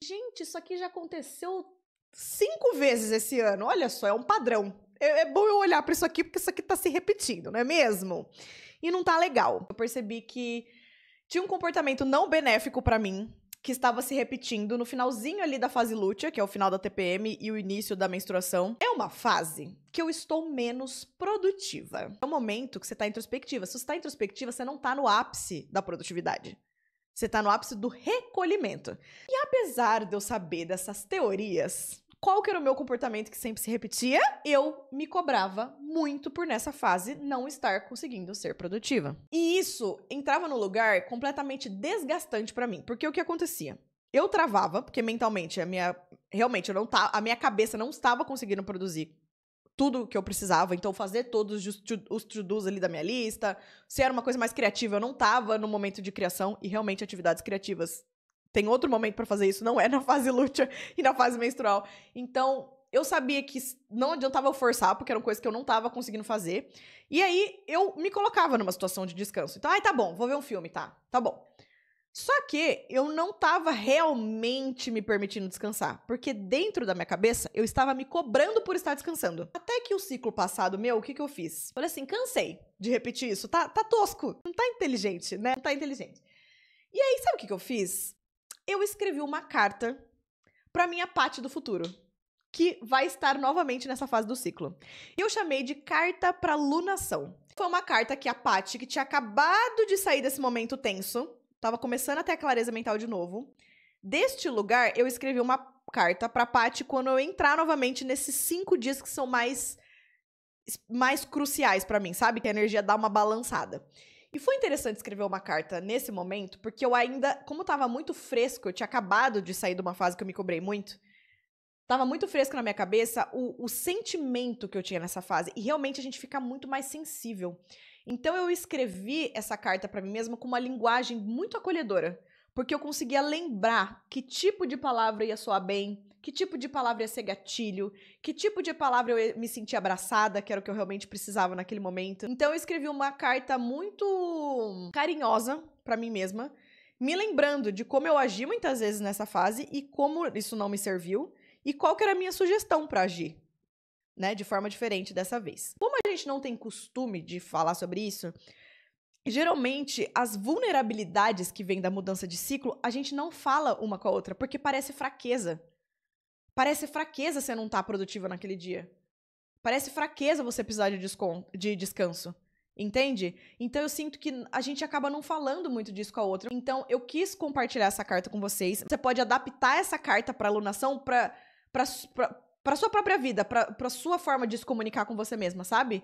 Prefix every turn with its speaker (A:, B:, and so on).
A: Gente, isso aqui já aconteceu 5 vezes esse ano. Olha só, é um padrão. É bom eu olhar pra isso aqui, porque isso aqui tá se repetindo, não é mesmo? E não tá legal. Eu percebi que tinha um comportamento não benéfico pra mim, que estava se repetindo no finalzinho ali da fase lútea, que é o final da TPM e o início da menstruação. É uma fase que eu estou menos produtiva. É um momento que você tá introspectiva. Se você tá introspectiva, você não tá no ápice da produtividade. Você tá no ápice do recolhimento. E apesar de eu saber dessas teorias, qual que era o meu comportamento que sempre se repetia? Eu me cobrava muito por nessa fase não estar conseguindo ser produtiva. E isso entrava no lugar completamente desgastante pra mim, porque o que acontecia? Eu travava, porque mentalmente realmente a minha cabeça não estava conseguindo produzir tudo que eu precisava, então fazer todos os to-dos ali da minha lista. Se era uma coisa mais criativa, eu não tava no momento de criação, e realmente atividades criativas tem outro momento pra fazer isso, não é na fase lútea e na fase menstrual. Então, eu sabia que não adiantava eu forçar, porque eram coisas que eu não tava conseguindo fazer. E aí, eu me colocava numa situação de descanso. Então, tá bom, vou ver um filme, tá bom. Só que eu não tava realmente me permitindo descansar, porque dentro da minha cabeça, eu estava me cobrando por estar descansando. Até que o ciclo passado meu, o que eu fiz? Falei assim, cansei de repetir isso, tá tosco, não tá inteligente, né? Não tá inteligente. E aí, sabe o que eu fiz? Eu escrevi uma carta pra minha Paty do futuro, que vai estar novamente nessa fase do ciclo. E eu chamei de carta pra lunação. Foi uma carta que a Paty, que tinha acabado de sair desse momento tenso, tava começando a ter a clareza mental de novo. Deste lugar, eu escrevi uma carta pra Paty quando eu entrar novamente nesses 5 dias que são mais cruciais pra mim, sabe? Que a energia dá uma balançada. E foi interessante escrever uma carta nesse momento, porque eu ainda, como tava muito fresco, eu tinha acabado de sair de uma fase que eu me cobrei muito, tava muito fresco na minha cabeça o sentimento que eu tinha nessa fase, e realmente a gente fica muito mais sensível. Então eu escrevi essa carta pra mim mesma com uma linguagem muito acolhedora, porque eu conseguia lembrar que tipo de palavra ia soar bem, que tipo de palavra ia ser gatilho, que tipo de palavra eu ia me sentir abraçada, que era o que eu realmente precisava naquele momento. Então eu escrevi uma carta muito carinhosa pra mim mesma, me lembrando de como eu agi muitas vezes nessa fase e como isso não me serviu, e qual que era a minha sugestão pra agir, né, de forma diferente dessa vez. Como a gente não tem costume de falar sobre isso, geralmente as vulnerabilidades que vêm da mudança de ciclo, a gente não fala uma com a outra, porque parece fraqueza. Parece fraqueza você não estar produtiva naquele dia. Parece fraqueza você precisar de descanso. Entende? Então eu sinto que a gente acaba não falando muito disso com a outra. Então eu quis compartilhar essa carta com vocês. Você pode adaptar essa carta para alunação para sua própria vida, para sua forma de se comunicar com você mesma, sabe?